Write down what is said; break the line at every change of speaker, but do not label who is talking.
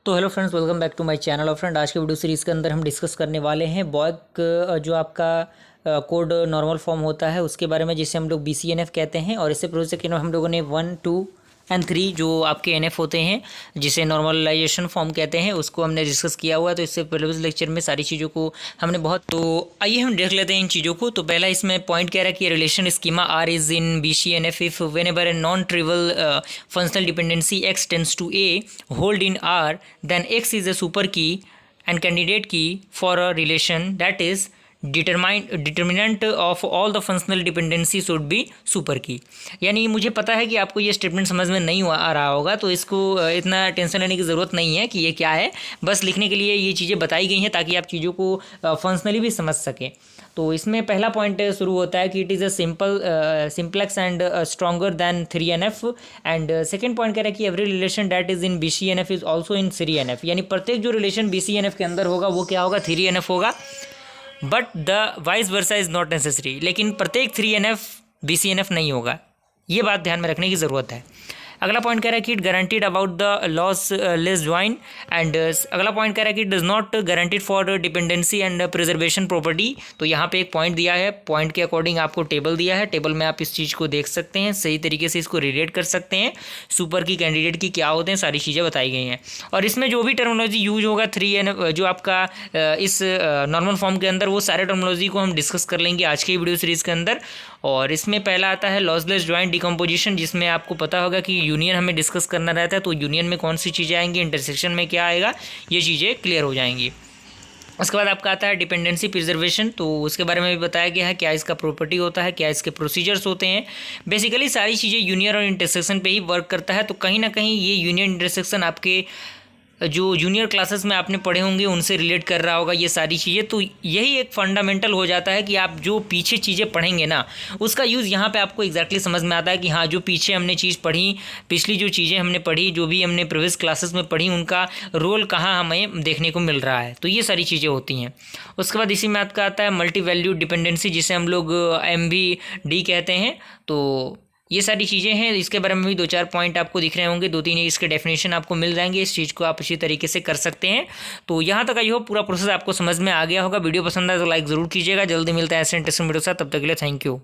तो hello friends, welcome back to my channel. और friend, आज के वीडियो सीरीज़ के अंदर हम डिस्कस करने वाले हैं बॉयक जो आपका कोड नॉर्मल फॉर्म होता है उसके बारे में, जिसे हम लोग BCNF कहते हैं। और इससे प्रोजेक्ट हम लोगों ने 1, 2 एंड 3 जो आपके NF होते हैं, जिसे नॉर्मलाइजेशन फॉर्म कहते हैं, उसको हमने डिस्कस किया हुआ है। तो इससे प्रीवियस लेक्चर में सारी चीज़ों को हमने तो आइए हम देख लेते हैं इन चीज़ों को। तो पहला इसमें पॉइंट कह रहा है कि relation schema R is in BCNF if whenever a non-trivial functional dependency X tends to A hold in R, then X is a super key and candidate key for a relation that is determinant of all the functional dependency should be super की। यानी मुझे पता है कि आपको ये statement समझ में नहीं आ रहा होगा, तो इसको इतना टेंशन लेने की ज़रूरत नहीं है कि ये क्या है। बस लिखने के लिए ये चीज़ें बताई गई हैं ताकि आप चीज़ों को फंक्शनली भी समझ सकें। तो इसमें पहला पॉइंट शुरू होता है कि it is a simplex and stronger than 3NF। And second point कह रहा है कि every relation that is in BCNF is also in 3NF। यानी प्रत्येक जो रिलेशन BCNF के अंदर होगा वो क्या होगा, 3NF होगा। But the vice versa is not necessary. लेकिन प्रत्येक 3NF BCNF नहीं होगा, ये बात ध्यान में रखने की ज़रूरत है। अगला पॉइंट कह रहा है कि it guaranteed about the loss less join. And अगला पॉइंट कह रहा है कि it does not guaranteed for dependency and preservation property. तो यहाँ पे एक पॉइंट दिया है, पॉइंट के अकॉर्डिंग आपको टेबल दिया है, टेबल में आप इस चीज़ को देख सकते हैं, सही तरीके से इसको रिलेट कर सकते हैं। सुपर की, कैंडिडेट की क्या होते हैं, सारी चीज़ें बताई गई हैं। और इसमें जो भी टर्मिनोलॉजी यूज होगा 3NF जो आपका इस नॉर्मल फॉर्म के अंदर, वो सारे टर्मिनोलॉजी को हम डिस्कस कर लेंगे आज की वीडियो सीरीज़ के अंदर। और इसमें पहला आता है लॉसलेस ज्वाइंट डिकम्पोजिशन, जिसमें आपको पता होगा कि यूनियन हमें डिस्कस करना रहता है। तो यूनियन में कौन सी चीज़ें आएंगी, इंटरसेक्शन में क्या आएगा, ये चीज़ें क्लियर हो जाएंगी। उसके बाद आपका आता है डिपेंडेंसी प्रिजर्वेशन। तो उसके बारे में भी बताया गया है, क्या इसका प्रॉपर्टी होता है, क्या इसके प्रोसीजर्स होते हैं। बेसिकली सारी चीज़ें यूनियन और इंटरसेक्शन पे ही वर्क करता है। तो कहीं ना कहीं ये यूनियन इंटरसेक्शन आपके जो जूनियर क्लासेस में आपने पढ़े होंगे उनसे रिलेट कर रहा होगा ये सारी चीज़ें। तो यही एक फंडामेंटल हो जाता है कि आप जो पीछे चीज़ें पढ़ेंगे ना, उसका यूज़ यहाँ पे आपको एग्जैक्टली समझ में आता है कि हाँ, जो पीछे हमने चीज़ पढ़ी, पिछली जो चीज़ें हमने पढ़ी, जो भी हमने प्रीवियस क्लासेस में पढ़ी, उनका रोल कहाँ हमें देखने को मिल रहा है। तो ये सारी चीज़ें होती हैं। उसके बाद इसी में आपका आता है मल्टी वैल्यू डिपेंडेंसी, जिसे हम लोग MVD कहते हैं। तो ये सारी चीज़ें हैं, इसके बारे में भी 2-4 पॉइंट आपको दिख रहे होंगे, 2-3 इसके डेफिनेशन आपको मिल जाएंगे। इस चीज़ को आप इसी तरीके से कर सकते हैं। तो यहाँ तक आई हो पूरा प्रोसेस आपको समझ में आ गया होगा। वीडियो पसंद आए तो लाइक ज़रूर कीजिएगा। जल्दी मिलता है ऐसे इंटरेस्टिंग वीडियो के साथ, तब तक के लिए थैंक यू।